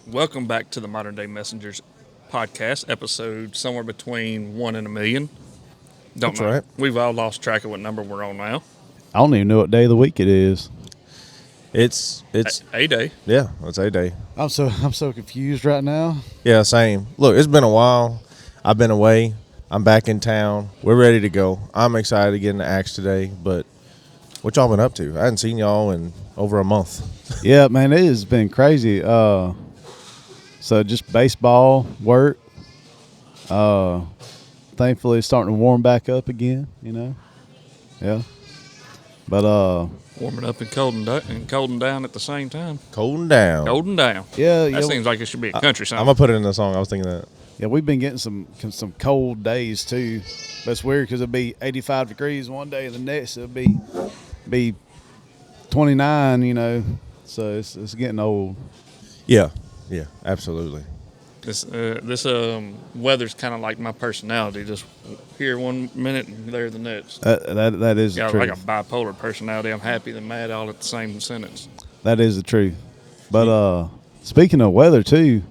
Welcome back to the Modern Day Messengers podcast, episode somewhere between 1 and a million. Don't know. Right. We've all lost track of what number we're on now. I don't even know what day of the week it is. It's A day. Yeah, it's A day. I'm so confused right now. Yeah, same. Look, it's been a while. I've been away. I'm back in town. We're ready to go. I'm excited to get into Acts today, but what y'all been up to? I hadn't seen y'all in over a month. Yeah, man, it has been crazy. So just baseball, work. Thankfully, it's starting to warm back up again, you know. Yeah. But warming up and colding down at the same time. Colding down. Yeah. That seems like it should be a country song. I'm going to put it in the song. I was thinking that. Yeah, we've been getting some cold days, too. But it's weird because it'll be 85 degrees one day, and the next it'll be 29, you know. So it's getting old. Yeah, absolutely. This weather's kind of like my personality. Just here one minute and there the next. That is the truth. Like a bipolar personality. I'm happy and mad all at the same sentence. That is the truth. But speaking of weather too,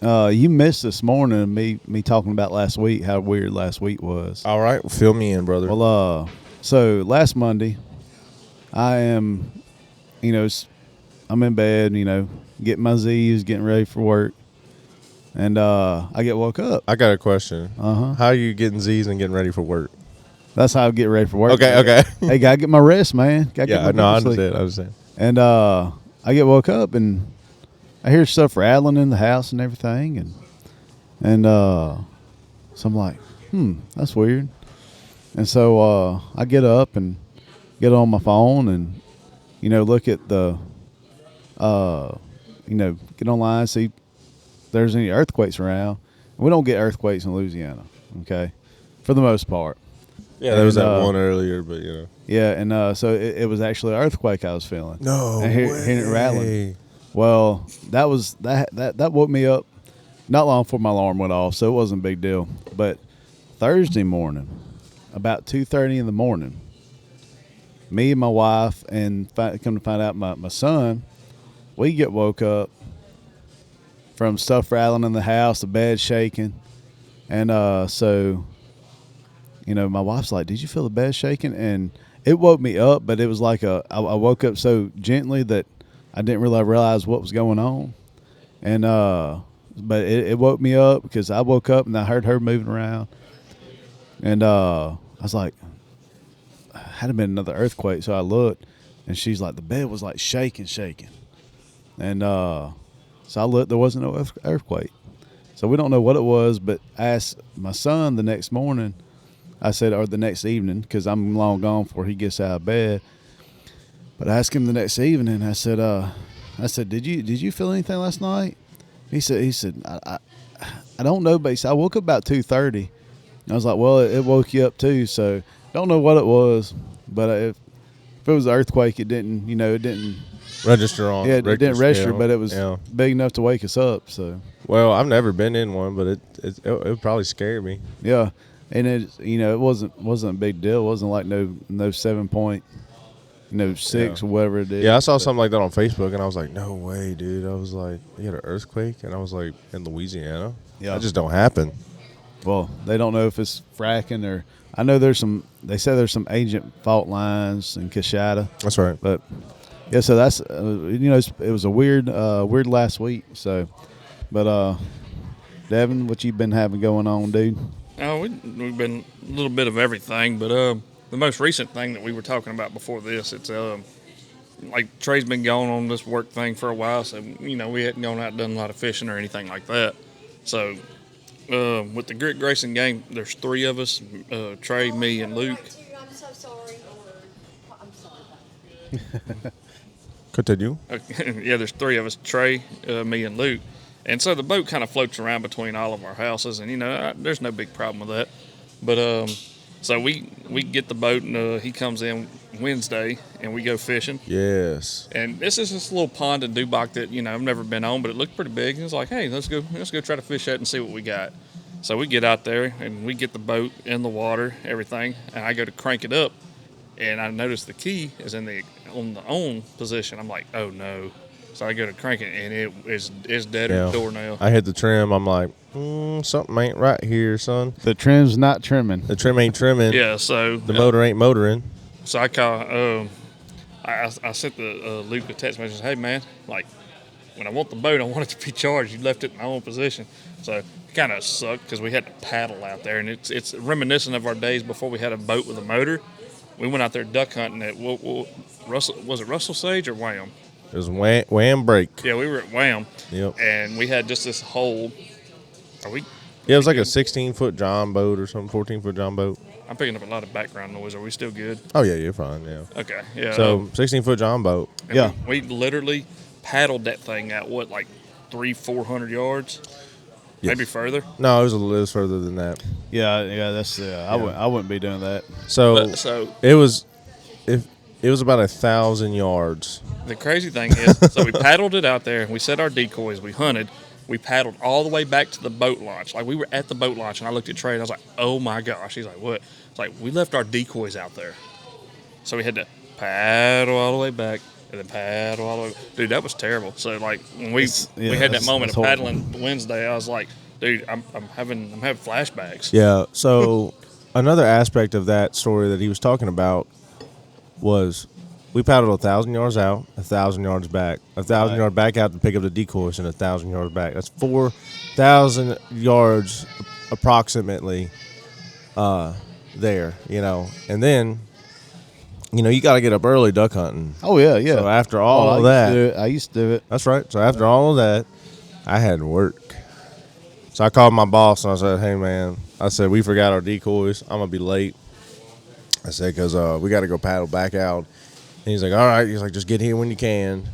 you missed this morning me talking about last week, how weird last week was. All right, well, fill me in, brother. Well, so last Monday, I am, I'm in bed, getting my Z's, getting ready for work. And I get woke up. I got a question. Uh-huh. How are you getting Z's and getting ready for work? That's how I get ready for work. Okay. Hey, gotta get my rest, man. I understand. And I get woke up and I hear stuff rattling in the house and everything, and so I'm like, that's weird. And so I get up and get on my phone and look at the get online, see if there's any earthquakes around. We don't get earthquakes in Louisiana, okay, for the most part. Yeah, there was that one earlier, but Yeah, and so it was actually an earthquake I was feeling. No and hearing it rattling. Well, that woke me up not long before my alarm went off, so it wasn't a big deal. But Thursday morning, about 2:30 in the morning, me and my wife and come to find out my son, we get woke up from stuff rattling in the house, the bed shaking. And so, my wife's like, did you feel the bed shaking? And it woke me up, but it was like I woke up so gently that I didn't really realize what was going on. And but it woke me up because I woke up and I heard her moving around. And I was like, had been another earthquake. So I looked, and she's like, the bed was like shaking. And so I looked, there wasn't no earthquake. So we don't know what it was, but I asked my son the next morning, or the next evening, because I'm long gone before he gets out of bed. But I asked him the next evening, I said, did you feel anything last night? He said, I don't know, but he said, I woke up about 2:30. I was like, well, it woke you up too, so don't know what it was, but if it was an earthquake, it didn't register on. Yeah, it didn't register, but it was yeah. big enough to wake us up. So. Well, I've never been in one, but it would probably scare me. Yeah, and it wasn't a big deal. It wasn't like no 7.6 or whatever it is. Yeah, I saw something like that on Facebook, and I was like, no way, dude. I was like, you had an earthquake, and I was like, in Louisiana. Yeah, that just don't happen. Well, they don't know if it's fracking or. I know they say there's some ancient fault lines in Kashada. That's right. But yeah, so that's it was a weird last week. So, but Devin, what you been having going on, dude? Oh, we've been a little bit of everything, but the most recent thing that we were talking about before this, it's like Trey's been going on this work thing for a while, so we hadn't gone out and done a lot of fishing or anything like that. So with the Grit Grayson gang, there's three of us, Trey, me, and Luke. I'm so sorry. I'm sorry. Continue. Yeah, there's three of us, Trey, me, and Luke. And so the boat kind of floats around between all of our houses, and, there's no big problem with that. But so we get the boat, and he comes in Wednesday, and we go fishing. Yes. And this is this little pond in Dubach that, I've never been on, but it looked pretty big. And it's like, hey, let's go try to fish that and see what we got. So we get out there and we get the boat in the water, everything, and I go to crank it up, and I notice the key is on the on position. I'm like, oh no. So I go to crank it, and it's dead as a doornail. I hit the trim. I'm like, something ain't right here, son. The trim's not trimming. The trim ain't trimming. Yeah, so The motor ain't motoring. So I call. I sent the Luke a text message. Hey man, like when I want the boat, I want it to be charged. You left it in my own position, so it kind of sucked because we had to paddle out there, and it's reminiscent of our days before we had a boat with a motor. We went out there duck hunting at Russell. Was it Russell Sage or Wham? It was wham break. Yeah, we were at Wham. Yep. And we had just this hole. Yeah, it was like a 16-foot John boat or something, 14-foot John boat. I'm picking up a lot of background noise. Are we still good? Oh yeah, you're fine. Yeah. Okay. Yeah. So 16-foot John boat. Yeah. We literally paddled that thing out like 300-400 yards, Yes. maybe further. No, it was a little further than that. Yeah. That's I wouldn't be doing that. So it was 1,000 yards. The crazy thing is, so we paddled it out there, and we set our decoys, we hunted, we paddled all the way back to the boat launch. Like, we were at the boat launch, and I looked at Trey, and I was like, oh my gosh. He's like, what? It's like, we left our decoys out there. So we had to paddle all the way back, and then paddle all the way. Dude, that was terrible. So, like, when we had that moment of paddling Wednesday, I was like, dude, I'm having flashbacks. Yeah. So another aspect of that story that he was talking about was we paddled 1,000 yards out, 1,000 yards back, 1,000 yards back out to pick up the decoys, and 1,000 yards back. That's 4,000 yards approximately there, And then, you got to get up early duck hunting. Oh yeah. So after all of that, I used to do it. that's right. So after all of that, I had work. So I called my boss and I said, hey man, we forgot our decoys. I'm gonna be late. I said, because we got to go paddle back out. And he's like, all right. He's like, just get here when you can.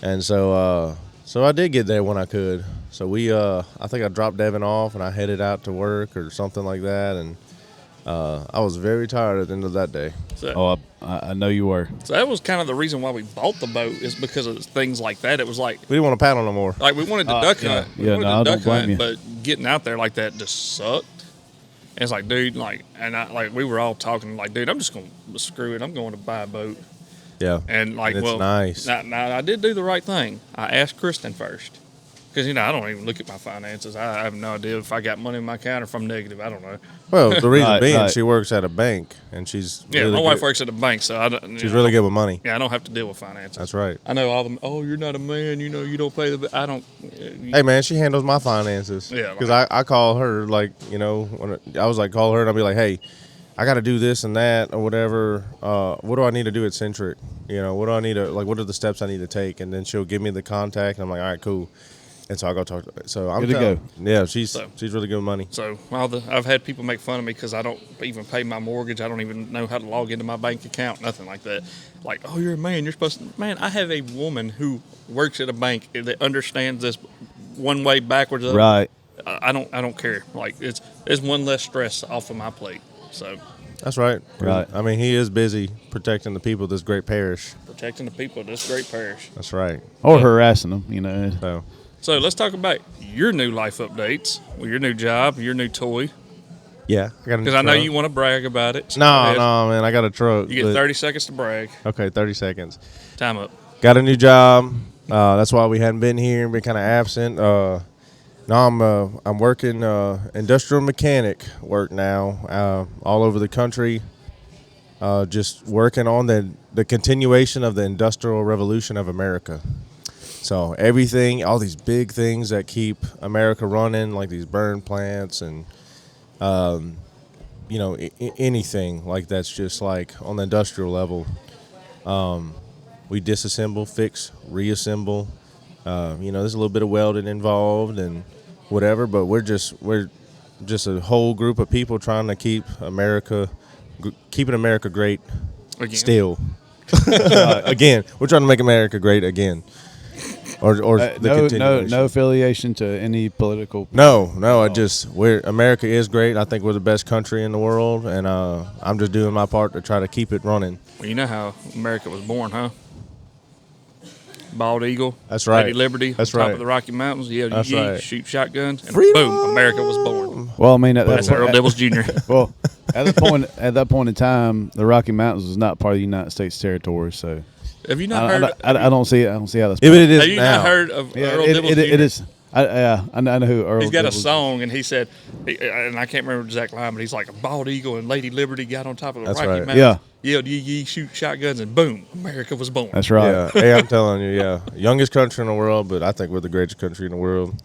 And so I did get there when I could. So I think I dropped Devin off and I headed out to work or something like that. And I was very tired at the end of that day. So, I know you were. So that was kind of the reason why we bought the boat, is because of things like that. It was like, We didn't want to paddle no more. we wanted to duck hunt. We wanted I to don't duck blame hunt, you. but getting out there like that just sucked. And it's like, dude, we were all talking like, dude, I'm just going to screw it. I'm going to buy a boat. Yeah. And like, it's nice. Now I did do the right thing. I asked Kristen first, because I don't even look at my finances. I have no idea if I got money in my account or if I'm negative. I don't know. Well, the reason being, right. she works at a bank and she's Yeah, really my wife good. works at a bank, so She's really good with money. Yeah, I don't have to deal with finances. That's right. I know all them. Oh, you're not a man. You don't pay the. I don't. Hey man, she handles my finances. Yeah, because I call her when I was like call her and I'll be like, hey, I got to do this and that or whatever. What do I need to do at Centric? What do I need to what are the steps I need to take? And then she'll give me the contact, and I'm like, all right, cool. And so I go talk to her. So I'm Good to go. Yeah, she's really good with money. So I've had people make fun of me because I don't even pay my mortgage. I don't even know how to log into my bank account. Nothing like that. Like, oh, you're a man. You're supposed to. Man, I have a woman who works at a bank that understands this one way backwards. Up. Right. I don't care. Like it's one less stress off of my plate. So That's right. Right. I mean, he is busy protecting the people of this great parish. protecting the people of this great parish. That's right. Or harassing them, So let's talk about your new life updates, with your new job, your new toy. Yeah, I got a new Because I know truck. you want to brag about it. So No, go ahead. man, I got a truck. You get 30 seconds to brag. Okay, 30 seconds. Time up. Got a new job. That's why we hadn't been here and been kind of absent. Now I'm working industrial mechanic work now all over the country. Just working on the continuation of the industrial revolution of America. So everything, all these big things that keep America running, like these burn plants and anything like that's just like on the industrial level. We disassemble, fix, reassemble. There's a little bit of welding involved and whatever, but we're just a whole group of people trying to keep keeping America great. Again. Still, again, we're trying to make America great again, or the continuation. no affiliation to any political. No, America is great. I think we're the best country in the world, and I'm just doing my part to try to keep it running. Well, you know how America was born, huh? Bald Eagle. That's right. Lady Liberty. That's on top right. of the Rocky Mountains. Yeah, That's you right. shoot shotguns, and Freedom! boom, America was born. Well, I mean, at That's that Earl point, Dibbles Jr. well, at that point in time, the Rocky Mountains was not part of the United States territory. So Have you not heard? I don't see it. I don't see how that's. Yeah, but it is Have you now. not heard of Yeah, Earl Dibbles Jr.? it is. I know who Earl. He's got a Dibbles- song, and he said, and I can't remember the exact line, but he's like a bald eagle and Lady Liberty got on top of the That's Rocky right. Mountains. Yeah. Yelled, ye, shoot shotguns, and boom, America was born. That's right. Yeah, hey, I'm telling you, yeah, youngest country in the world, but I think we're the greatest country in the world.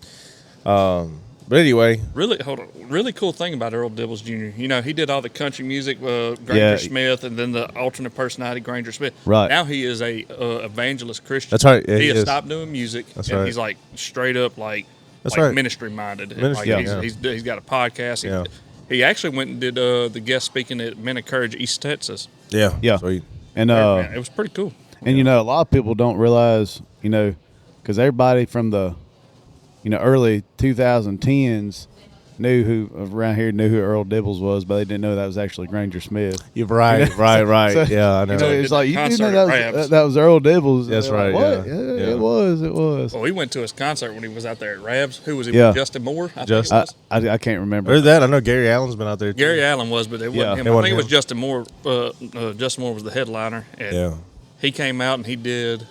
But anyway, Really cool thing about Earl Dibbles Jr. You know, he did all the country music, Granger Yeah. Smith, and then the alternate personality, Granger Smith. Right. Now he is a evangelist Christian. That's right. Yeah, he he has is. stopped doing music, That's and right. he's like straight up That's right. ministry minded. Ministry, Like, yeah. he's got a podcast. Yeah. He actually went and did the guest speaking at Men of Courage, East Texas. yeah, Yeah. sweet. And Man, it was pretty cool. and you know, a lot of people don't realize, you know, because everybody from the, you know, early 2010s knew who Earl Dibbles was, but they didn't know that was actually Granger Smith. You're right, right. So, yeah, I know. You know, Did it's the like you do concert know at Rabs. that was Earl Dibbles. That's They're like, right, what? yeah. Yeah, Yeah. it was. Well, we went to his concert when he was out there at Rabs. Who was he? Yeah. Justin Moore? I Just- think it was. I can't remember. Heard that? I know Gary Allen's been out there too. Gary Allen was, but it Yeah. wasn't him. It I wasn't think it was him. Justin Moore. Justin Moore was the headliner. And Yeah. he came out and he did.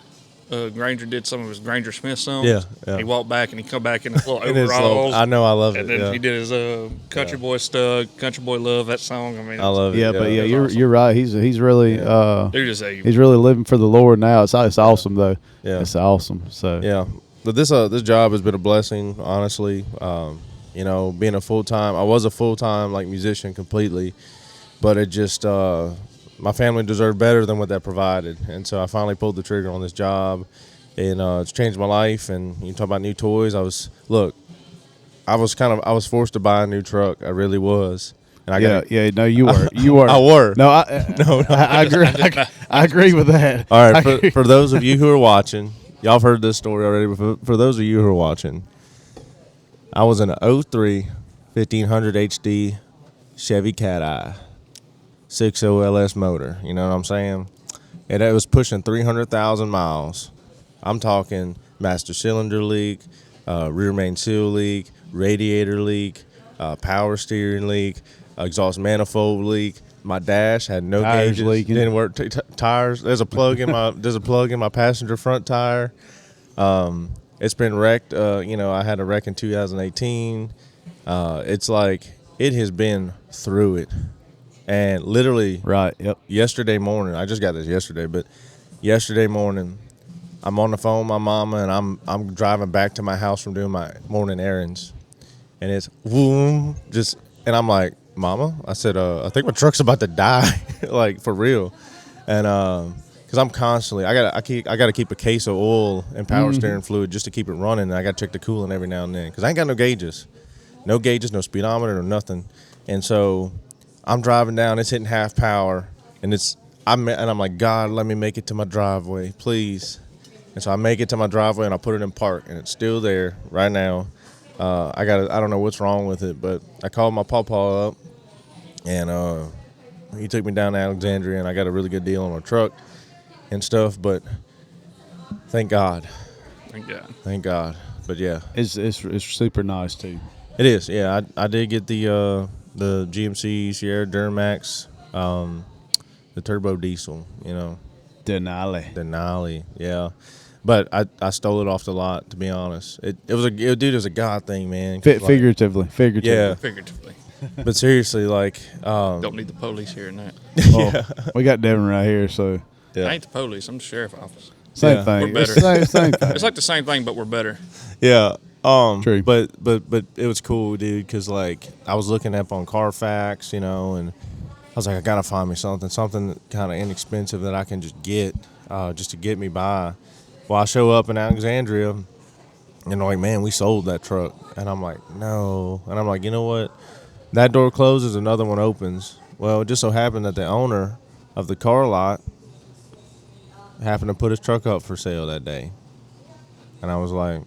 Granger did some of his Granger Smith songs. Yeah, yeah. He walked back and he come back in his little It is overalls. I know, I love it. And then yeah. he did his Country Boy Stud, Country Boy Love, that song. I mean, I love it. Yeah, but yeah, that's you're awesome. you're right. He's really They're just he's really living for the Lord now. It's awesome though. Yeah. It's awesome. So Yeah, but this job has been a blessing, honestly. You know, being I was a full time like musician completely, but it just my family deserved better than what that provided, and so I finally pulled the trigger on this job, and it's changed my life. And you talk about new toys. I was forced to buy a new truck. I really was. And I no, you were. You were. I were. No, I agree. I agree with that. All right, for those of you who are watching, y'all have heard this story already, but for those of you who are watching, I was in a 03 1500 HD Chevy Cat Eye 6.0 LS motor. You know what I'm saying? And it was pushing 300,000 miles. I'm talking master cylinder leak, rear main seal leak, radiator leak, power steering leak, exhaust manifold leak. My dash had no Tires gauges. leaking. Didn't work. Tires. There's a plug in my passenger front tire. It's been wrecked. I had a wreck in 2018. It's like it has been through it, and literally Right. Yep. yesterday morning. I just got this yesterday, but yesterday morning, I'm on the phone with my mama, and I'm driving back to my house from doing my morning errands, and it's boom, and I'm like, Mama, I said, I think my truck's about to die, like for real, and because I'm constantly, I gotta keep a case of oil and power steering fluid just to keep it running, and I gotta check the coolant every now and then because I ain't got no gauges, no speedometer, no nothing, and so I'm driving down, it's hitting half power, and I'm like, God, let me make it to my driveway, please. And so I make it to my driveway and I put it in park, and it's still there right now. I don't know what's wrong with it, but I called my pawpaw up, and he took me down to Alexandria, and I got a really good deal on a truck and stuff. But thank God. Thank God. But yeah, It's super nice too. it is. Yeah, I did get the GMC Sierra Duramax, the turbo diesel. You know. Denali, yeah. But I stole it off the lot, to be honest. It was a God thing, man. 'Cause, like, Figuratively. Yeah. Figuratively. But seriously, like, Don't need the police here and that. Oh, we got Devin right here, so yeah. I ain't the police. I'm the sheriff office. same Yeah. thing. We're better. It's same thing. It's like the same thing, but we're better. Yeah. True. But it was cool, dude, because like I was looking up on Carfax, you know, and I was like, I gotta find me something kind of inexpensive that I can just get, just to get me by. Well, I show up in Alexandria, and they're like, man, we sold that truck, and I'm like, no, and I'm like, you know what? That door closes, another one opens. Well, it just so happened that the owner of the car lot happened to put his truck up for sale that day, and I was like,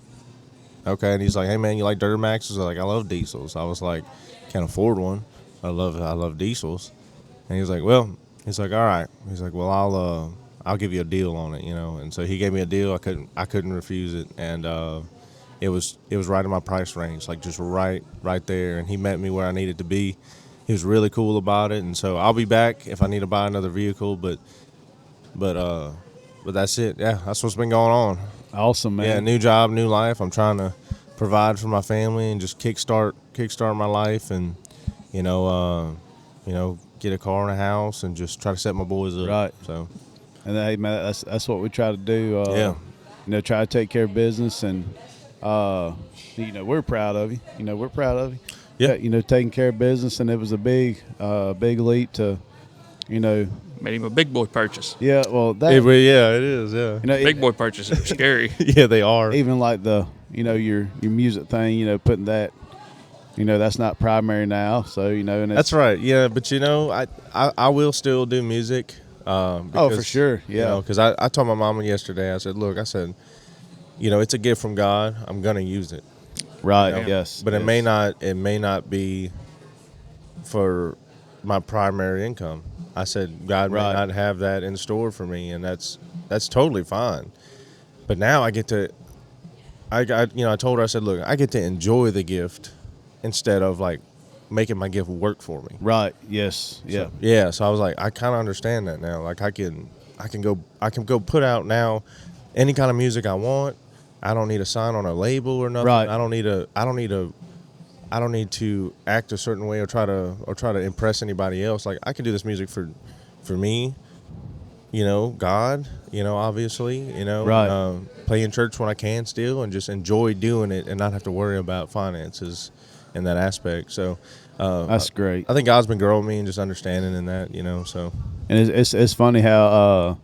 okay. And he's like, hey man, you like Duramaxes? I was like, I love diesels. I was like, can't afford one. I love diesels. And he was like, all right. He's like, well, I'll give you a deal on it, And so he gave me a deal. I couldn't refuse it, and it was right in my price range, like just right there. And he met me where I needed to be. He was really cool about it, and so I'll be back if I need to buy another vehicle. But that's it. Yeah, that's what's been going on. Awesome, man. Yeah, new job, new life. I'm trying to provide for my family and just kickstart my life, and get a car and a house and just try to set my boys up. Right. So, and hey, man, that's what we try to do. Try to take care of business, and we're proud of you. We're proud of you. Yeah. Taking care of business, and it was a big leap to, Made him a big boy purchase. Yeah, well, it is. Yeah. Big boy purchases are scary. Yeah, they are. Even like the, your music thing, putting that, that's not primary now. So, and that's right. Yeah, but I will still do music. Because, for sure. Yeah. Because I told my mama yesterday. I said, look, it's a gift from God. I'm gonna use it. Right. Yes. But it may not be for my primary income. I said God may not have that in store for me, and that's totally fine. But now I get to, I told her, I said, look, I get to enjoy the gift instead of like making my gift work for me. Right. Yes. Yeah. So I was like, I kind of understand that now. Like I can go put out now any kind of music I want. I don't need to sign on a label or nothing. Right. I don't need to act a certain way or try to impress anybody else. Like I can do this music for me, God, obviously, right. Play in church when I can still, and just enjoy doing it and not have to worry about finances in that aspect. So that's great. I think God's been growing me and just understanding in that, so. And it's funny how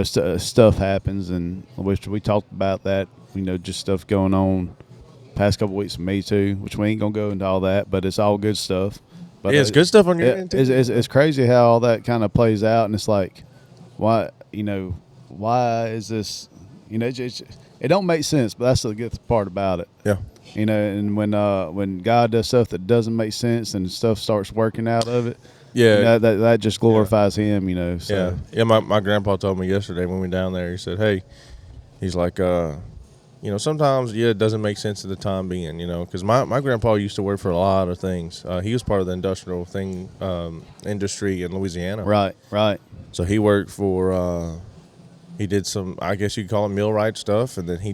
stuff happens, and which we talked about that, just stuff going on past couple weeks with me too, which we ain't gonna go into all that, but it's all good stuff. But it's good stuff on your end too. It's crazy how all that kind of plays out, and it's like, why is this? It don't make sense, but that's the good part about it. Yeah. And when God does stuff that doesn't make sense and stuff starts working out of it, yeah, that just glorifies Him. So. Yeah. My grandpa told me yesterday when we were down there. He said, "Hey," he's like, sometimes, it doesn't make sense at the time being, because my grandpa used to work for a lot of things. He was part of the industrial industry in Louisiana. Right. So he worked for, he did some, I guess you could call it millwright stuff, and then he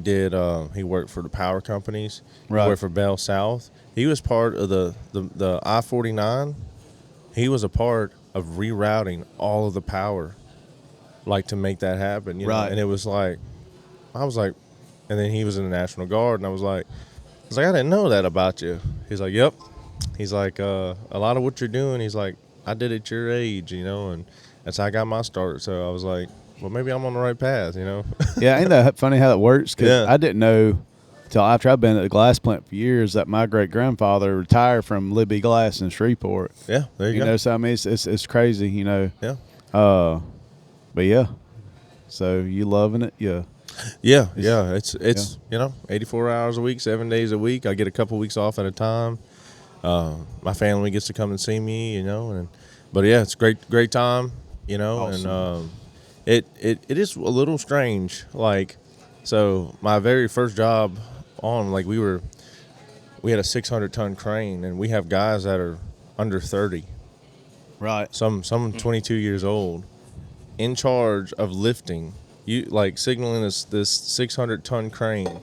worked for the power companies. Right. He worked for Bell South. He was part of the I-49. He was a part of rerouting all of the power, like to make that happen. Right. And it was like, I was like, and then he was in the National Guard, and I was like, I didn't know that about you. He's like, yep. He's like, a lot of what you're doing, he's like, I did at your age, and that's how I got my start. So I was like, well, maybe I'm on the right path, Yeah, ain't that funny how that works? Because Yeah. I didn't know till after I've been at the glass plant for years that my great grandfather retired from Libby Glass in Shreveport. Yeah, there you go. So I mean, it's crazy, Yeah. But yeah, so you loving it? Yeah. Yeah. It's 84 hours a week, 7 days a week. I get a couple weeks off at a time. My family gets to come and see me, but yeah, it's great time, Awesome. And it is a little strange. Like, so my very first job we had a 600-ton crane, and we have guys that are under 30. Right. Some 22 years old, in charge of lifting. You like signaling this 600-ton crane,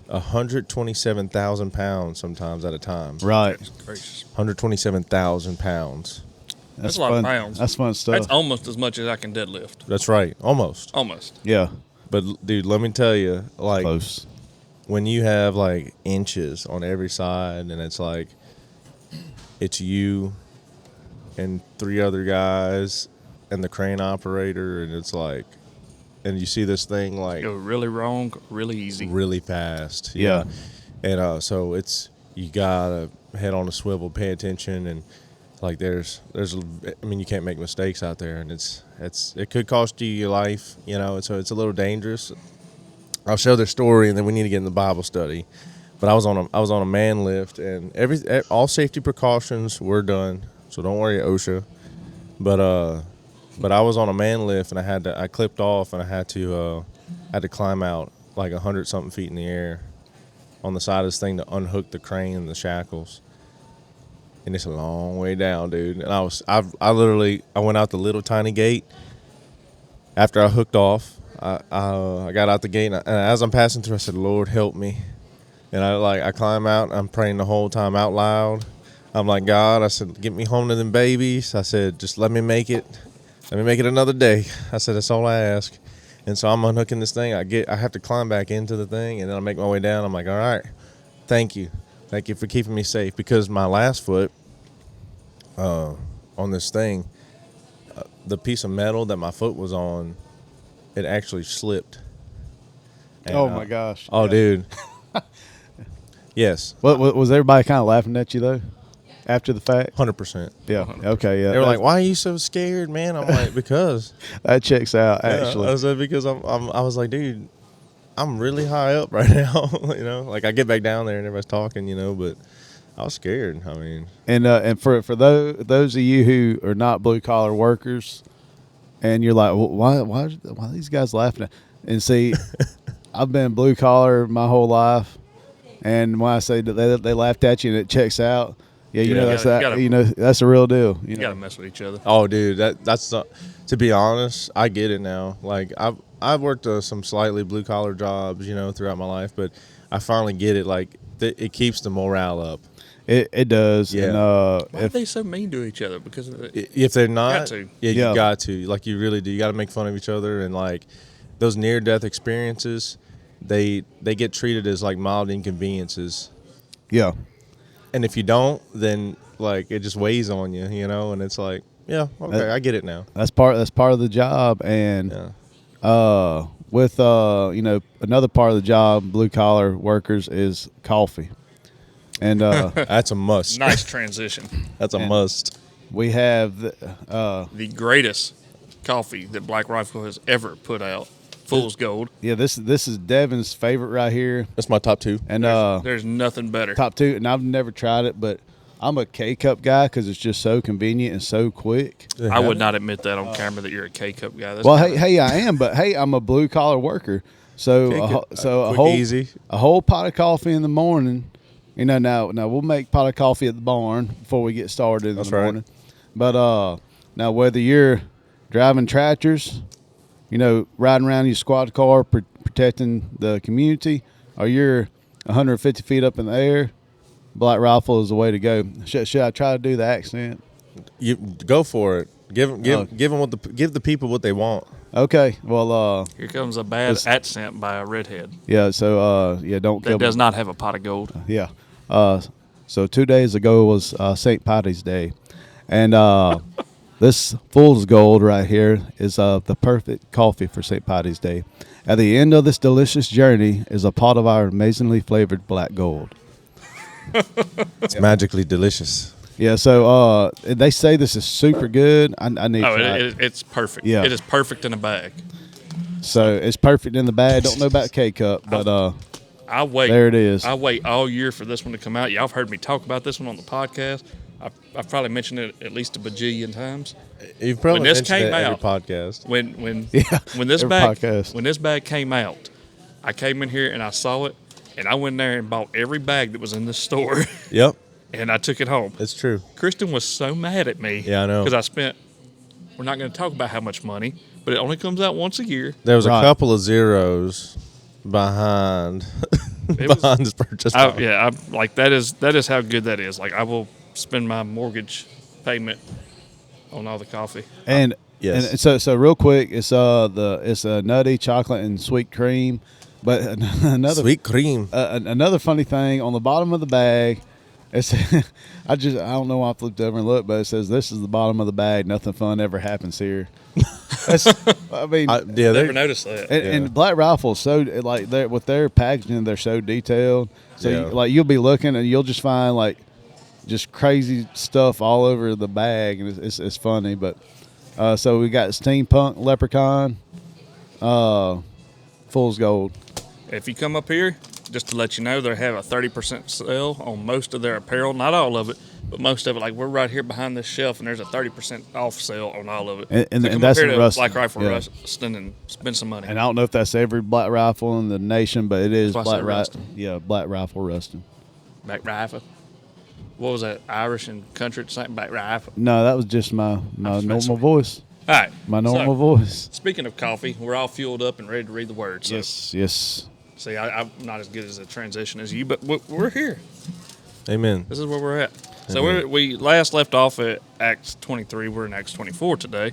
127,000 pounds sometimes at a time. Right. 127,000 pounds. That's a lot of pounds. That's fun stuff. That's almost as much as I can deadlift. That's right, almost. Yeah. But dude, let me tell you, like, Close. when you have like inches on every side, and it's like, it's you and 3 other guys and the crane operator, and it's like, and you see this thing like Go really wrong, really easy. really fast. Yeah. And so you gotta head on a swivel, pay attention, and like there's you can't make mistakes out there, and it could cost you your life, and so it's a little dangerous. I'll share their story, and then we need to get in the Bible study. But I was on a man lift, and all safety precautions were done, so don't worry, OSHA. But But I was on a man lift and I clipped off and I had to climb out like 100-something feet in the air on the side of this thing to unhook the crane and the shackles. And it's a long way down, dude. And I literally went out the little tiny gate after I hooked off. I got out the gate and as I'm passing through, I said, "Lord, help me." And I climb out. I'm praying the whole time out loud. I'm like, "God," I said, "get me home to them babies." I said, "Just let me make it. Let me make it another day." I said, "That's all I ask." And so I'm unhooking this thing. I have to climb back into the thing, and then I make my way down. I'm like, "All right, thank you for keeping me safe." Because my last foot on this thing, the piece of metal that my foot was on, it actually slipped. And, Oh my gosh! Oh, Yeah. dude. Yes. What was everybody kind of laughing at you though? After the fact? 100%. Yeah. Okay. Yeah. They were like, "Why are you so scared, man?" I'm like, "Because." that checks out. Yeah, Actually, I said because I was like, "Dude, I'm really high up right now." You know, like I get back down there and everybody's talking, you know, but I was scared. I mean, and for those of you who are not blue collar workers, and you're like, well, why are these guys laughing at? And see, I've been blue collar my whole life, and when I say that they laughed at you and it checks out, yeah, you Yeah. know that's You that. gotta- You know that's a real deal. You You know. got to mess with each other. oh, dude, that's not, to be honest, I get it now. Like I've worked some slightly blue collar jobs, you know, throughout my life, but I finally get it. Like it keeps the morale up. It does. Yeah. And Why are they so mean to each other? Because of the, If they're not, Got to. yeah, Yeah. you got to. Like you really do. You got to make fun of each other, and like those near death experiences, they get treated as like mild inconveniences. yeah, And if you don't, then like it just weighs on you, you know. And it's like, yeah, okay, I get it now. that's part of the job. And Yeah. with you know, another part of the job, blue collar workers, is coffee. And That's a must. nice transition. That's a must. we have The greatest coffee that Black Rifle has ever put out. Fool's Gold. yeah, this is Devin's favorite right here. That's my top two. And There's nothing better. top two, and I've never tried it, but I'm a K-cup guy because it's just so convenient and so quick. I would not admit that on camera that you're a K-cup guy. That's Well, kinda- hey, I am, but hey, I'm a blue collar worker, so Quick, easy. a whole pot of coffee in the morning. You know, now we'll make pot of coffee at the barn before we get started in That's the right. morning. But now whether you're driving tractors, you know, riding around your squad car protecting the community, or you're 150 feet up in the air, Black Rifle is the way to go. Should I try to do the accent? You go for it. Give them give the people what they want. Okay, well, Here comes a bad accent by a redhead yeah. So yeah, don't kill that me. does not have a pot of gold. Yeah. So 2 days ago was St. Patty's Day, and this Fool's Gold right here is the perfect coffee for St. Patty's Day. At the end of this delicious journey is a pot of our amazingly flavored black gold. It's magically delicious. Yeah. So they say this is super good. I need to Oh, try it. it's perfect. Yeah. It is perfect in a bag. So it's perfect in the bag. Don't know about K-cup, but I wait. there it is. I wait all year for this one to come out. Y'all have heard me talk about this one on the podcast. I've probably mentioned it at least a bajillion times. You've probably When this mentioned came it every out- podcast. When Yeah, when this every bag podcast. when this bag came out, I came in here and I saw it, and I went there and bought every bag that was in the store, Yep, and I took it home. it's true. Kristen was so mad at me. Yeah, I know. Because I spent. We're not going to talk about how much money, but it only comes out once a year. There was Right. a couple of zeros behind was- behind this purchase. Yeah, I like that is how good that is. Like I will spend my mortgage payment on all the coffee. And Yes. and so real quick, it's a nutty chocolate and sweet cream, but another Sweet cream. another funny thing on the bottom of the bag, it's I don't know why I flipped over and looked, but it says this is the bottom of the bag. Nothing fun ever happens here. That's, I mean, Yeah, Never they noticed that. and Black Rifle is so like with their packaging, they're so detailed. So Yeah. like you'll be looking and you'll just find like just crazy stuff all over the bag, and it's funny. But so we got Steampunk Leprechaun, Fool's Gold. If you come up here, just to let you know, they have a 30% sale on most of their apparel. Not all of it, but most of it, like we're right here behind this shelf, and there's a 30% off sale on all of it. And so come that's up in here to Ruston. Black Rifle Yeah. Ruston and spend some money. And I don't know if that's every black rifle in the nation, but it is That's why I said Black Ruston. Yeah, Black Rifle Ruston. Back Rifle. What was that? Irish and country something? Back Rifle. No, that was just my normal voice. All right. My normal So, voice. speaking of coffee, we're all fueled up and ready to read the word. So, Yes. See, I'm not as good as a transition as you, but we're here. Amen. This is where we're at. So we last left off at Acts 23. We're in Acts 24 today.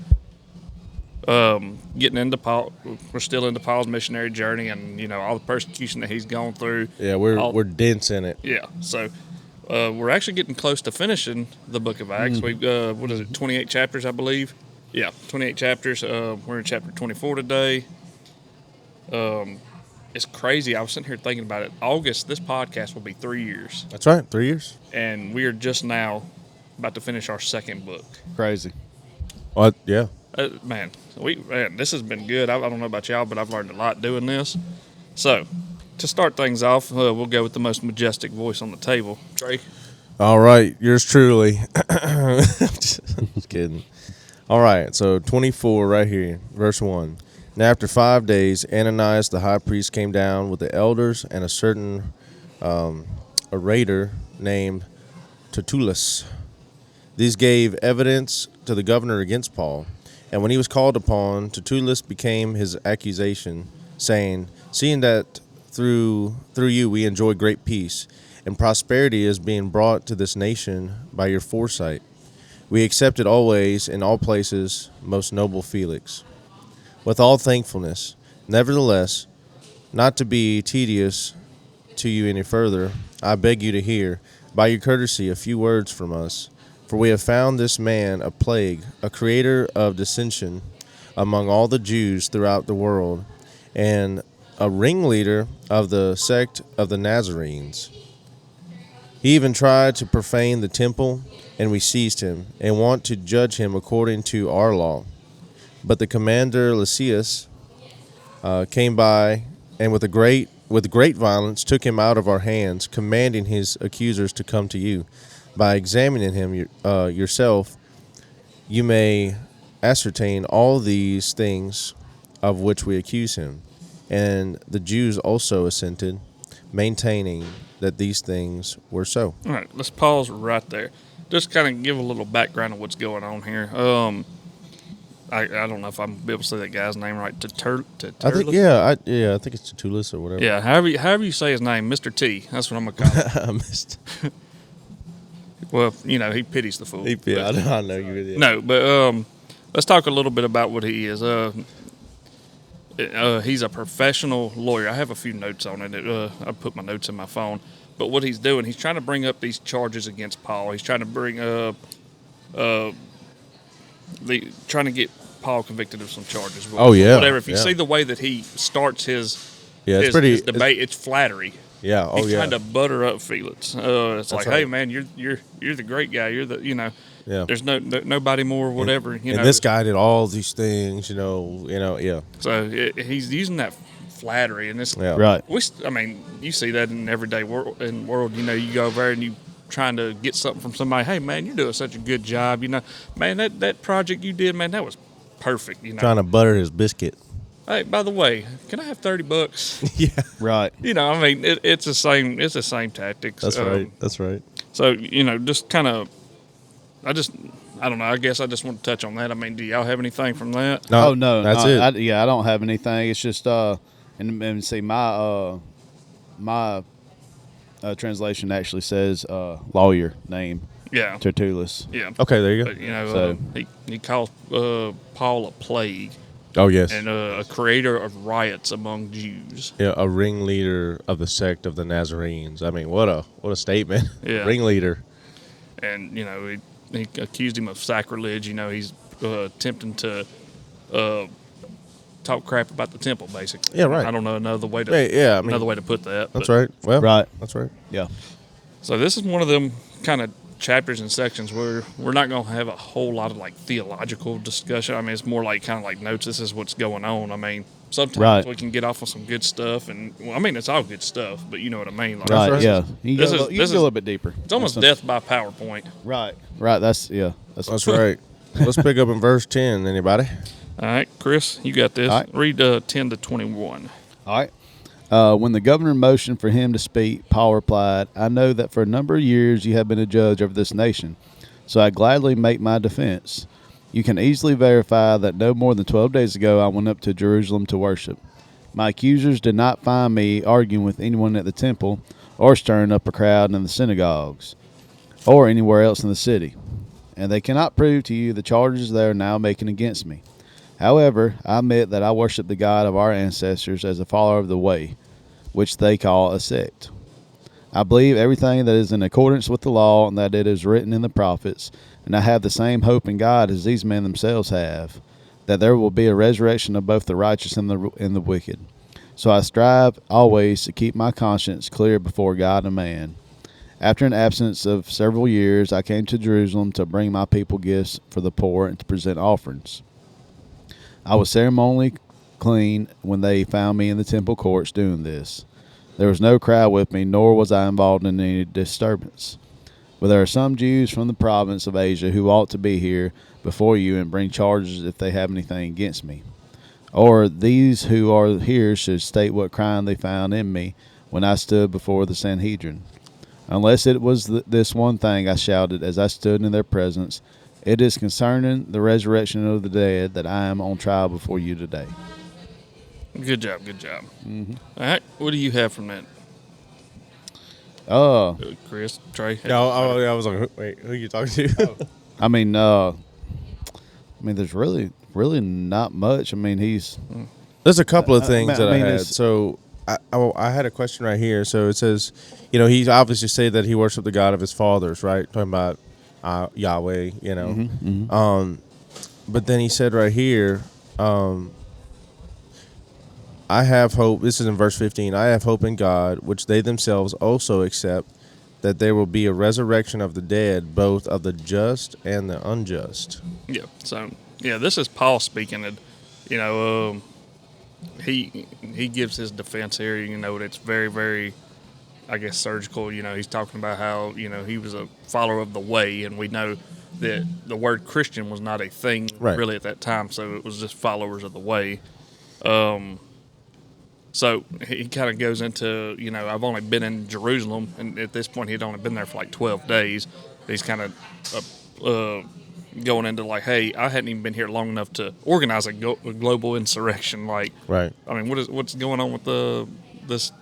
Getting into Paul, we're still into Paul's missionary journey, and all the persecution that he's gone through. Yeah, we're dense in it. Yeah. So we're actually getting close to finishing the book of Acts. We've 28 chapters, I believe. Yeah, 28 chapters. We're in chapter 24 today. It's crazy. I was sitting here thinking about it. August, this podcast will be 3 years. That's right. 3 years. And we are just now about to finish our second book. Crazy. Yeah. Man, this has been good. I don't know about y'all, but I've learned a lot doing this. So, to start things off, we'll go with the most majestic voice on the table. Trey? All right. Yours truly. Just kidding. All right. So 24 right here, verse 1. And after 5 days, Ananias the high priest came down with the elders and a certain orator named Tertullus. These gave evidence to the governor against Paul. And when he was called upon, Tertullus became his accusation, saying, seeing that through you we enjoy great peace, and prosperity is being brought to this nation by your foresight, we accept it always in all places, most noble Felix. With all thankfulness, nevertheless, not to be tedious to you any further, I beg you to hear, by your courtesy, a few words from us. For we have found this man a plague, a creator of dissension among all the Jews throughout the world, and a ringleader of the sect of the Nazarenes. He even tried to profane the temple, and we seized him, and want to judge him according to our law. But the commander Lysias came by, and with great violence took him out of our hands, commanding his accusers to come to you. By examining him yourself, you may ascertain all these things of which we accuse him. And the Jews also assented, maintaining that these things were so. All right, let's pause right there. Just kind of give a little background of what's going on here. I don't know if I'm able to say that guy's name right. I think I think it's Tertullus or whatever. Yeah, however you say his name, Mr. T. That's what I'm gonna call him. Well, he pities the fool. I know you did. No, but let's talk a little bit about what he is. He's a professional lawyer. I have a few notes on it. I put my notes in my phone. But what he's doing, he's trying to bring up these charges against Paul. He's trying to bring trying to get Paul convicted of some charges. Oh, yeah. Whatever. If you Yeah. see the way that he starts his It's his debate, it's flattery. Yeah. Oh, He's yeah. trying to butter up Felix. It's like, right. hey man, you're the great guy. You're the Yeah. There's nobody more. Whatever. And this guy did all these things. Yeah. So he's using that flattery, and this Yeah. Right. you see that in everyday world. You go over there and you trying to get something from somebody. Hey man, you're doing such a good job. Man, that project you did, man, that was perfect. Trying to butter his biscuit. Hey, by the way, can I have $30? Yeah. Right. It's the same. It's the same tactics. That's right. That's right. So just kind of, I don't know. I guess I just want to touch on that. Do y'all have anything from that? No, That's it. I don't have anything. It's just and see my translation actually says lawyer name Yeah. Tertullus. Yeah. Okay, there you go. But he calls Paul a plague Oh, yes. and a creator of riots among Jews. Yeah, a ringleader of the sect of the Nazarenes. What a statement. Yeah. Ringleader. And he accused him of sacrilege. He's attempting to talk crap about the temple, basically. Yeah, right. I don't know another way to another way to put that. That's but- right. Well, Right. That's right. Yeah. So this is one of them kind of chapters and sections where we're not going to have a whole lot of theological discussion. It's more kind of like notes. This is what's going on. sometimes Right. we can get off on some good stuff, and well, I mean it's all good stuff, but you know what I mean. Like, Right. right. Yeah. You This go, is- you this go a is- little bit deeper. It's almost death by PowerPoint. Right. Right. That's That's right. Let's pick up in verse 10. Anybody? All right, Chris, you got this. All right. Read 10 to 21. All right. When the governor motioned for him to speak, Paul replied, I know that for a number of years you have been a judge over this nation, so I gladly make my defense. You can easily verify that no more than 12 days ago I went up to Jerusalem to worship. My accusers did not find me arguing with anyone at the temple or stirring up a crowd in the synagogues or anywhere else in the city, and they cannot prove to you the charges they are now making against me. However, I admit that I worship the God of our ancestors as a follower of the way, which they call a sect. I believe everything that is in accordance with the law and that it is written in the prophets, and I have the same hope in God as these men themselves have, that there will be a resurrection of both the righteous and the wicked. So I strive always to keep my conscience clear before God and man. After an absence of several years, I came to Jerusalem to bring my people gifts for the poor and to present offerings. I was ceremonially clean when they found me in the temple courts doing this. There was no crowd with me, nor was I involved in any disturbance. But there are some Jews from the province of Asia who ought to be here before you and bring charges if they have anything against me. Or these who are here should state what crime they found in me when I stood before the Sanhedrin. Unless it was this one thing, I shouted as I stood in their presence, it is concerning the resurrection of the dead that I am on trial before you today. Good job, good job. Mm-hmm. All right, what do you have from that, Chris, Trey? No, I was like, wait, who are you talking to? I mean, there's really not much. I mean, There's a couple of things that I mean, had. it's- So I had a question right here. So it says, he's obviously said that he worshiped the God of his fathers, right? Talking about Yahweh, But then he said right here, I have hope. This is in verse 15. I have hope in God, which they themselves also accept, that there will be a resurrection of the dead, both of the just and the unjust. Yeah. So this is Paul speaking. And he gives his defense here. It's very, very, I guess, surgical. He's talking about how he was a follower of the way, and we know that the word Christian was not a thing really at that time. So it was just followers of the way. So he kind of goes into, I've only been in Jerusalem, and at this point he'd only been there for like 12 days. He's kind of going into like, hey, I hadn't even been here long enough to organize a global insurrection. Like, Right. I mean, what's going on with this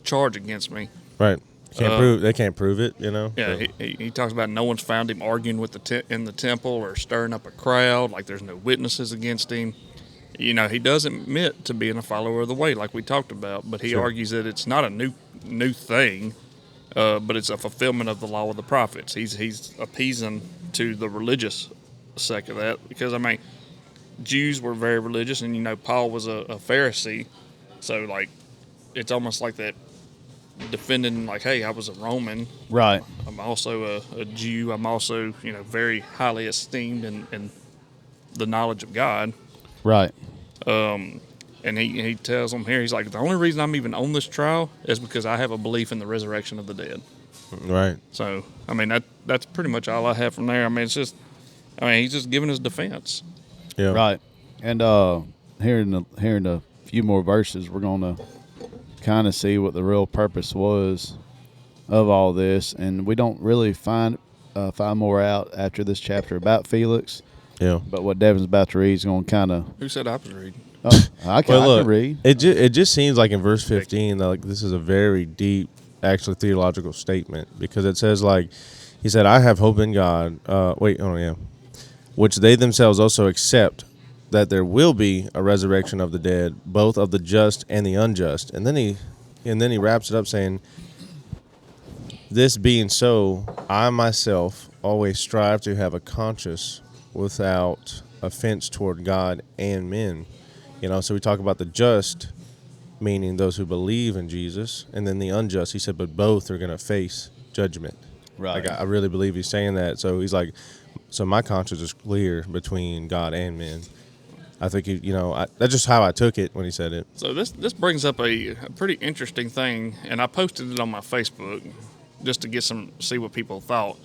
charge against me? Right. They can't prove it, Yeah, So. he talks about no one's found him arguing with in the temple or stirring up a crowd. Like there's no witnesses against him. He does admit to being a follower of the way, like we talked about, but he argues that it's not a new thing, but it's a fulfillment of the law of the prophets. He's appeasing to the religious sect of that, because Jews were very religious, and Paul was a Pharisee, so like it's almost like that defending, like, hey, I was a Roman, right. I'm also a Jew, I'm also very highly esteemed in the knowledge of God. Right. And he tells them here, he's like, the only reason I'm even on this trial is because I have a belief in the resurrection of the dead. Right. So, that's pretty much all I have from there. It's just, he's just giving his defense. Yeah. Right. And here in a few more verses, we're going to kind of see what the real purpose was of all this, and we don't really find more out after this chapter about Felix. Yeah. But what Devin's about to read is going to kind of. Who said I was reading? Oh, I can Look, read. It just seems like in verse 15 that like this is a very deep, actually theological statement, because it says like he said, I have hope in God. Which they themselves also accept, that there will be a resurrection of the dead, both of the just and the unjust. And then he wraps it up saying, this being so, I myself always strive to have a conscience without offense toward God and men. So we talk about the just, meaning those who believe in Jesus, and then the unjust. He said, but both are going to face judgment. Right. Like, I really believe he's saying that. So he's like, so my conscience is clear between God and men. I think that's just how I took it when he said it. So this brings up a pretty interesting thing, and I posted it on my Facebook just to see what people thought.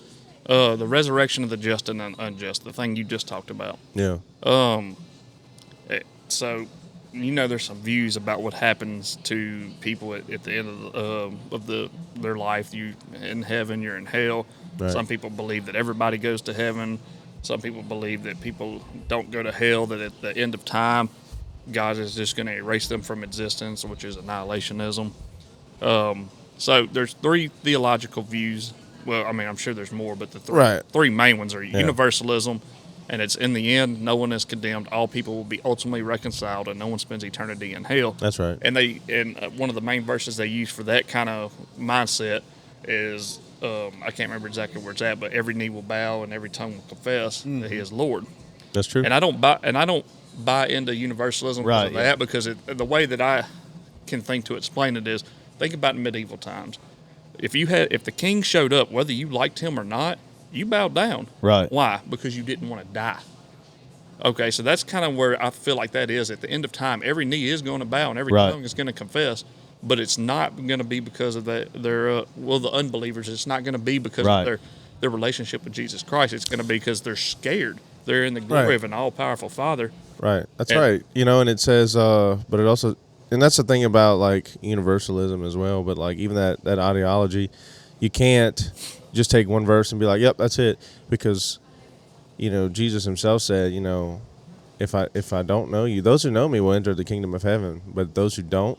The resurrection of the just and unjust, the thing you just talked about. Yeah. So, there's some views about what happens to people at the end of their life. You in heaven, you're in hell. Right. Some people believe that everybody goes to heaven. Some people believe that people don't go to hell, that at the end of time, God is just going to erase them from existence, which is annihilationism. So there's 3 theological views. Well, I mean, I'm sure there's more, but the three main ones are universalism, and it's in the end, no one is condemned. All people will be ultimately reconciled, and no one spends eternity in hell. That's right. And one of the main verses they use for that kind of mindset is, I can't remember exactly where it's at, but every knee will bow and every tongue will confess that He is Lord. That's true. And I don't buy into universalism because of that, because the way that I can think to explain it is, think about medieval times. If the king showed up, whether you liked him or not, you bowed down. Right. Why? Because you didn't want to die. Okay, so that's kind of where I feel like that is. At the end of time, every knee is going to bow and every tongue is going to confess, but it's not going to be because of the unbelievers. It's not going to be because of their relationship with Jesus Christ. It's going to be because they're scared. They're in the glory of an all-powerful Father. Right. That's right. And it says, but it also, and that's the thing about like universalism as well. But like even that ideology, you can't just take one verse and be like, "Yep, that's it," because Jesus Himself said, if I don't know you, those who know me will enter the kingdom of heaven, but those who don't,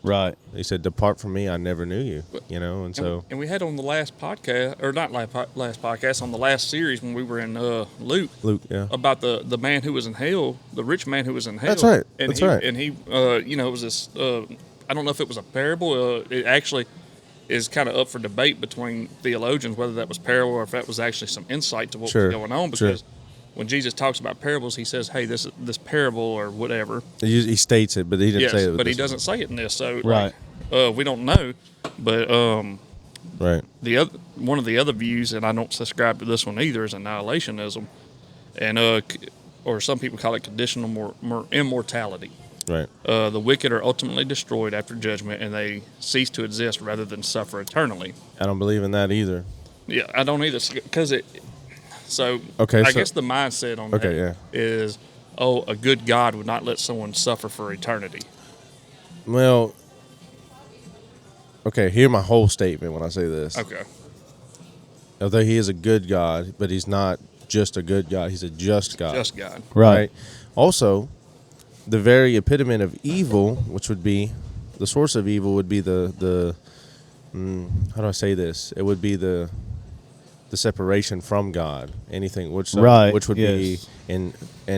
He said, "Depart from me, I never knew you." And we had on the last podcast, or not last podcast, on the last series when we were in Luke, about the man who was in hell, the rich man who was in hell. That's right. And he it was this. I don't know if it was a parable. It actually is kind of up for debate between theologians whether that was parable or if that was actually some insight to what was going on, because. When Jesus talks about parables, He says, "Hey, this parable or whatever." He states it, but He didn't say it. But He doesn't say it in this. So, we don't know. But one of the other views, and I don't subscribe to this one either, is annihilationism, and or some people call it conditional immortality. Right. The wicked are ultimately destroyed after judgment, and they cease to exist rather than suffer eternally. I don't believe in that either. Yeah, I don't either, because it. So I guess the mindset on that is, a good God would not let someone suffer for eternity. Well, hear my whole statement when I say this. Okay. Although He is a good God, but He's not just a good God. He's a just God. Just God. Right. Also, the very epitome of evil, which would be the source of evil, would be the how do I say this? It would be the separation from God, anything which would be and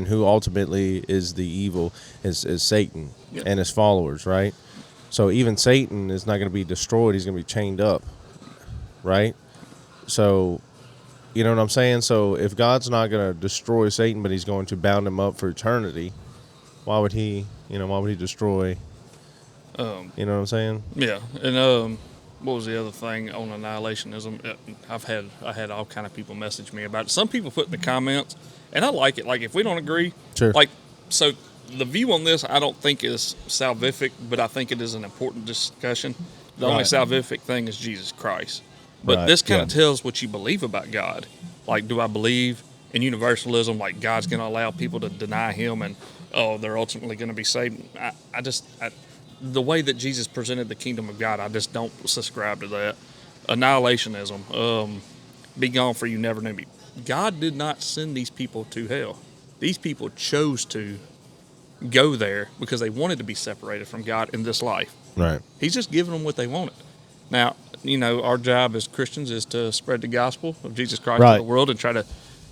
who ultimately is the evil is Satan and his followers, right? So even Satan is not going to be destroyed; he's going to be chained up, right? So, you know what I'm saying? So if God's not going to destroy Satan, but He's going to bound him up for eternity, why would He destroy? You know what I'm saying? Yeah, and what was the other thing on annihilationism? I had all kind of people message me about it. Some people put in the comments, and I like it. Like, if we don't agree, so the view on this I don't think is salvific, but I think it is an important discussion. The only salvific thing is Jesus Christ. But this kind of tells what you believe about God. Like, do I believe in universalism, like God's going to allow people to deny Him and, they're ultimately going to be saved? The way that Jesus presented the kingdom of God, I just don't subscribe to that. Annihilationism, be gone for you never knew me. God did not send these people to hell. These people chose to go there because they wanted to be separated from God in this life. Right. He's just giving them what they wanted. Now, our job as Christians is to spread the gospel of Jesus Christ to the world and try to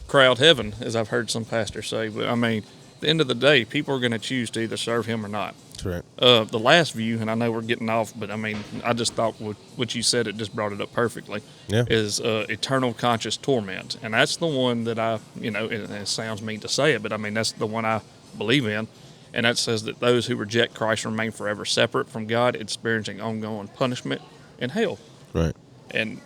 crowd heaven, as I've heard some pastors say. But, at the end of the day, people are going to choose to either serve Him or not. Correct. The last view, and I know we're getting off, but I just thought what you said, it just brought it up perfectly, is eternal conscious torment. And that's the one that it sounds mean to say it, but that's the one I believe in. And that says that those who reject Christ remain forever separate from God, experiencing ongoing punishment in hell. Right. And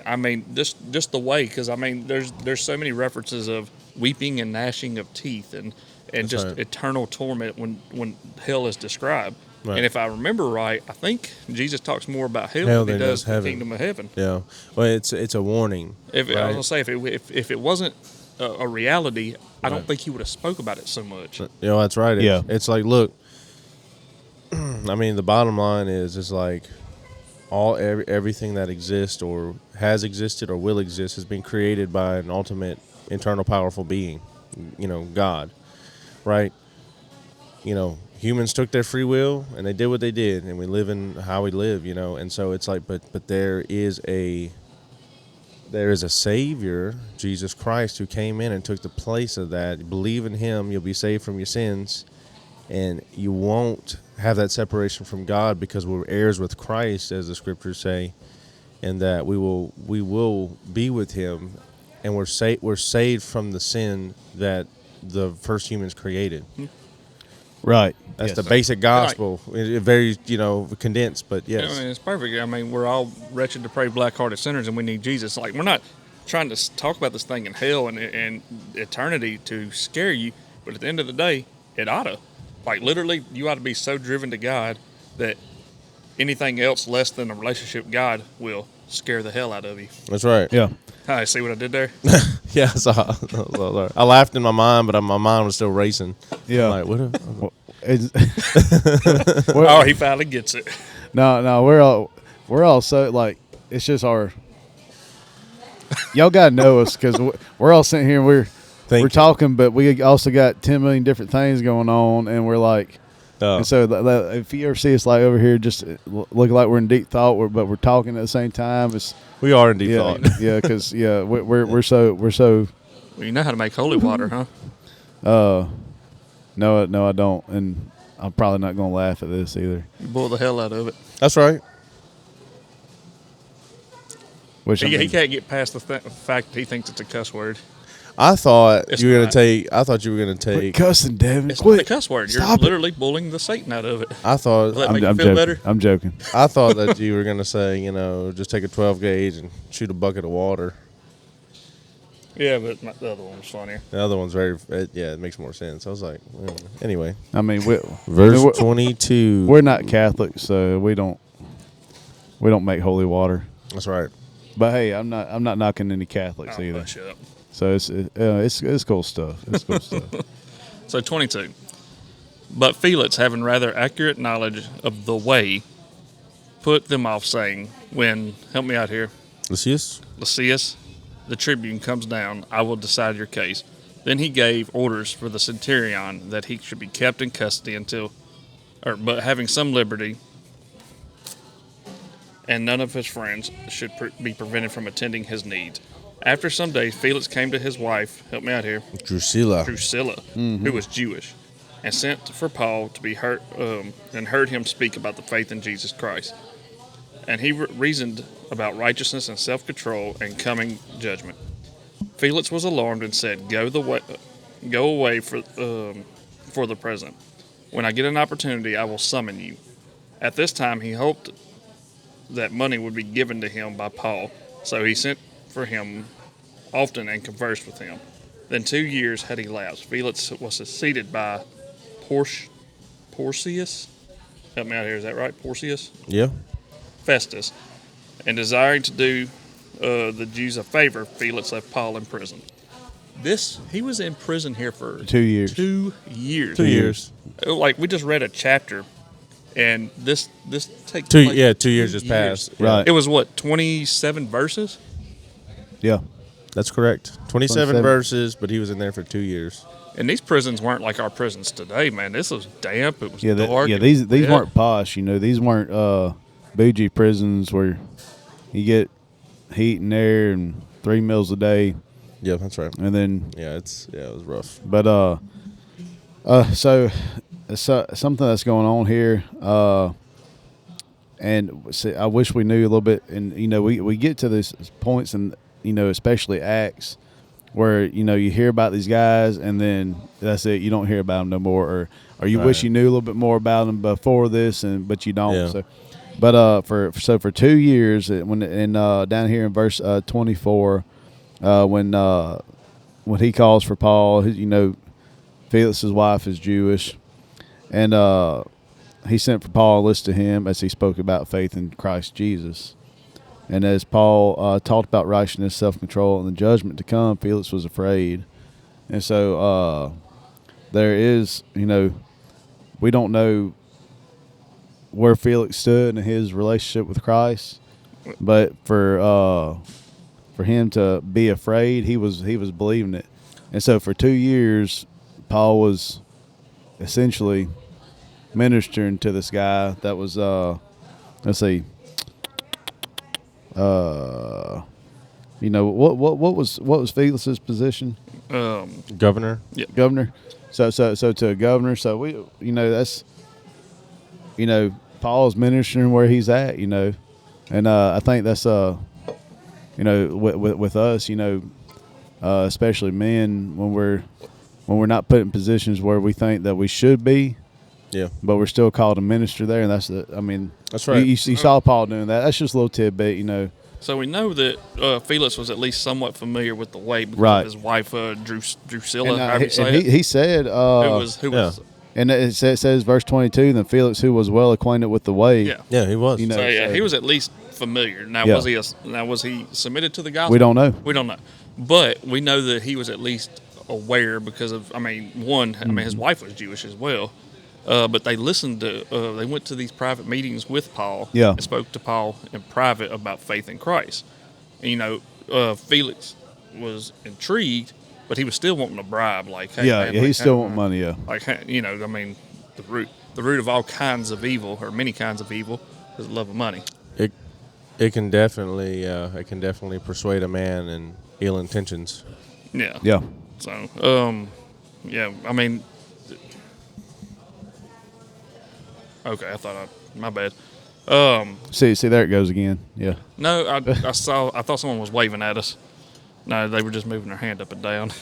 just the way, because there's so many references of weeping and gnashing of teeth, and and That's just right. eternal torment when hell is described. Right. And if I remember right, I think Jesus talks more about hell, Hell than he than does does the heaven. kingdom of heaven. Yeah. Well, it's a warning. If I was right? gonna say if it wasn't a reality, I don't Right. think he would have spoke about it so much. That's right. Yeah. It's like, look, I mean, the bottom line is, it's like everything that exists or has existed or will exist has been created by an ultimate, eternal, powerful being, God, right? Humans took their free will and they did what they did, and we live in how we live, and so it's like, but there is a Savior, Jesus Christ, who came in and took the place of that. Believe in him, you'll be saved from your sins, and you won't have that separation from God, because we're heirs with Christ, as the scriptures say, and that we will be with him, and we're saved from the sin that the first humans created. Right. That's Yes. the basic gospel. Very, condensed, but yes. I mean, it's perfect. I mean, we're all wretched, depraved, black-hearted sinners, and we need Jesus. Like, we're not trying to talk about this thing in hell and eternity to scare you, but at the end of the day, it oughta. Like, literally, you ought to be so driven to God that anything else less than a relationship with God will scare the hell out of you. That's right. Yeah. Hi, see what I did there? Yeah, I saw. I laughed in my mind, but my mind was still racing. Yeah. I'm like, what? Oh, he finally gets it. No, we're all so like, it's just our. Y'all gotta know us, because we're all sitting here and we're Thank you. talking, but we also got 10 million different things going on, and we're like, and so if you ever see us like over here, just looking like we're in deep thought, but we're talking at the same time. It's We are in deep thought. yeah, because we're so. Well, you know how to make holy water, huh? No, I don't, and I'm probably not gonna laugh at this either. You boil the hell out of it. That's right. Which He can't get past the fact that he thinks it's a cuss word. I thought It's you were gonna not. take. I thought you were gonna quit take. cussing, Devin. It's Quit. not a cuss word. You're Stop it. literally bullying the Satan out of it. I thought. Will that make I'm you feel joking. better? I'm joking. I thought that you were gonna say, just take a 12 gauge and shoot a bucket of water. Yeah, but the other one was funnier. The other one's it makes more sense. I was like, anyway. I mean, Verse we're 22. we're not Catholic, so we don't make holy water. That's right. But hey, I'm not knocking any Catholics Oh, either. hush up. So it's cool stuff. It's cool stuff. So 22. But Felix, having rather accurate knowledge of the way, put them off, saying, when, help me out here, Lysias? the tribune comes down, I will decide your case. Then he gave orders for the centurion that he should be kept in custody but having some liberty, and none of his friends should be prevented from attending his needs. After some days, Felix came to his wife, help me out here, Drusilla. who was Jewish, and sent for Paul to be heard, and heard him speak about the faith in Jesus Christ. And he reasoned about righteousness and self-control and coming judgment. Felix was alarmed and said, "Go away for the present. When I get an opportunity, I will summon you." At this time, he hoped that money would be given to him by Paul, so he sent for him often and conversed with him. Then 2 years had elapsed. Felix was succeeded by Porcius. Help me out here, is that right? Porcius? Yeah. Festus. And desiring to do the Jews a favor, Felix left Paul in prison. He was in prison here for 2 years. 2 years. 2 years. Like, we just read a chapter, and this takes 2 place 2 years just passed. Right. It was what, 27 verses? Yeah. That's correct. 27 27. verses, but he was in there for 2 years. And these prisons weren't like our prisons today, man. This was damp. It was Yeah. dark. These weren't posh. These weren't bougie prisons where you get heat and air and 3 meals a day, Yeah, that's right. and then Yeah, it was rough. but so something that's going on here, and see, I wish we knew a little bit. And we get to these points, and especially Acts, where you hear about these guys, and then that's it. You don't hear about them no more, or you wish Right. you knew a little bit more about them before this, but you don't. Yeah. So, but for 2 years, when down here in verse 24, when he calls for Paul, Felix's wife is Jewish, and he sent for Paul and listened to him as he spoke about faith in Christ Jesus. And as Paul talked about righteousness, self-control, and the judgment to come, Felix was afraid. And so there is, we don't know where Felix stood in his relationship with Christ, but for him to be afraid, he was believing it. And so for 2 years, Paul was essentially ministering to this guy that was let's see, what was Felix's position? Governor. Yeah. Governor. So to a governor. So we, that's, Paul's ministering where he's at, and I think that's with us, especially men, when we're not put in positions where we think that we should be. Yeah. But we're still called to minister there, and that's right. You saw Paul doing that. That's just a little tidbit, So we know that Felix was at least somewhat familiar with the way because Right. of his wife, Drusilla, And, however you say it. he said, Who was and it says verse 22, then Felix, who was well acquainted with the way. yeah. Yeah, he was. You know, So yeah, so- he was at least familiar. Now Yeah. was he submitted to the gospel? We don't know. We don't know, but we know that he was at least aware because of. His wife was Jewish as well, but they listened to. They went to these private meetings with Paul. Yeah. And spoke to Paul in private about faith in Christ. And, Felix was intrigued, but he was still wanting a bribe. Like, hey, man, he still want money. Yeah, like, the root of all kinds of evil, or many kinds of evil, is the love of money. It can definitely persuade a man in ill intentions. Yeah. yeah. So, okay, my bad. See, there it goes again. Yeah, No, I thought someone was waving at us. No, they were just moving their hand up and down.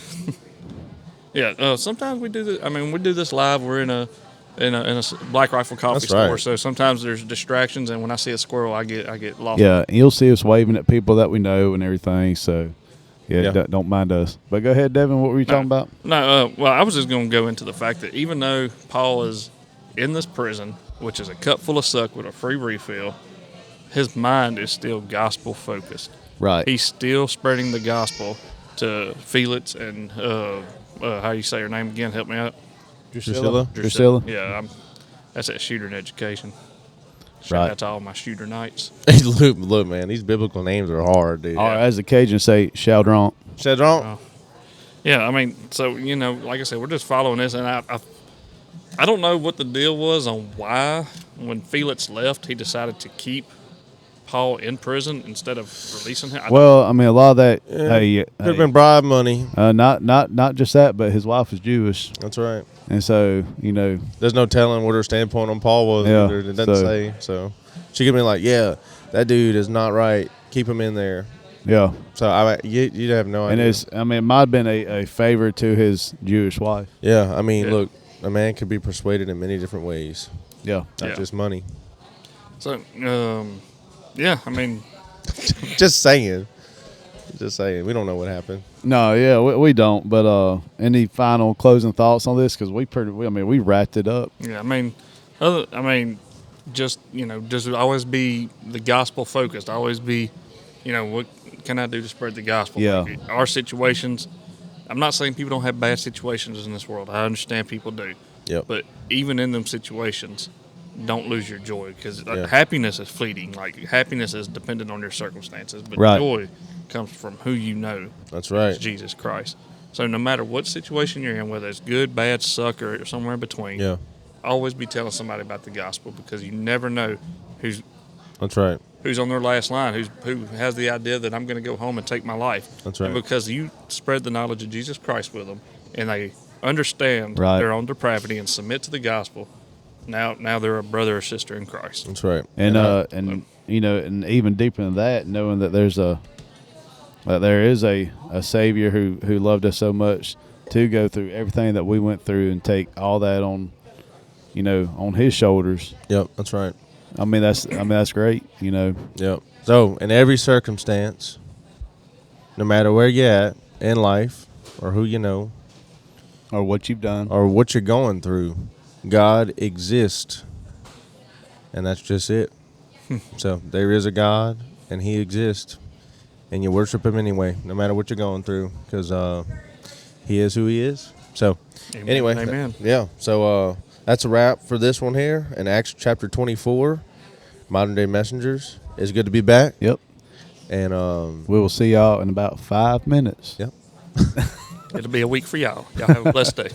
Yeah, sometimes we do this. We do this live. We're in a Black Rifle coffee That's store, right. so sometimes there's distractions, and when I see a squirrel, I get lost. yeah. And you'll see us waving at people that we know and everything. So, yeah. Yeah. Don't mind us. But go ahead, Devin. What were you talking about? No, well, I was just going to go into the fact that even though Paul is in this prison, which is a cup full of suck with a free refill, his mind is still gospel focused. Right. He's still spreading the gospel to Felix and how you say her name again? Help me out. Drusilla? Yeah, that's that shooter education. Shout Right. out to all my shooter knights. Hey, look, man, these biblical names are hard, dude. Or as the Cajuns say, Chaldron. Chadron? Yeah, so like I said, we're just following this, and I don't know what the deal was on why when Felix left, he decided to keep Paul in prison instead of releasing him. Well, a lot of that. Hey, Could have been bribe money. not just that, but his wife is Jewish, That's right. and so There's no telling what her standpoint on Paul was. Yeah, Either. It doesn't so- say. So she could be like, yeah, that dude is not right. Keep him in there. yeah. So you'd have no And idea. it might have been a favor to his Jewish wife. Yeah, Yeah. look, a man could be persuaded in many different ways, Yeah. not Yeah. just money. So, Just saying. We don't know what happened. No, yeah, we don't. But any final closing thoughts on this? Because we wrapped it up. yeah, just always be the gospel focused. Always be, what can I do to spread the gospel? Yeah. Like, our situations. I'm not saying people don't have bad situations in this world. I understand people do. Yep. But even in them situations, don't lose your joy, because Yeah. happiness is fleeting. Like, happiness is dependent on your circumstances, but Right. joy comes from who you know. That's right. It's Jesus Christ. So no matter what situation you're in, whether it's good, bad, suck, or somewhere in between, Yeah, always be telling somebody about the gospel, because you never know who's that's right. on their last line, who has the idea that I'm going to go home and take my life. That's right. And because you spread the knowledge of Jesus Christ with them, and they understand Right. their own depravity and submit to the gospel, now they're a brother or sister in Christ. That's right. And and even deeper than that, knowing that there is a Savior who loved us so much to go through everything that we went through and take all that on His shoulders. Yep, that's right. That's great. Yep. So, in every circumstance, no matter where you're at in life or who you know, or what you've done. or what you're going through, God exists. And that's just it. So there is a God, and he exists. And you worship him anyway, no matter what you're going through, because he is who he is. So Amen. anyway, Amen. yeah. So that's a wrap for this one here in Acts chapter 24, Modern Day Messengers. It's good to be back. Yep. And We will see y'all in about 5 minutes. yep. It'll be a week for y'all. Y'all have a blessed day.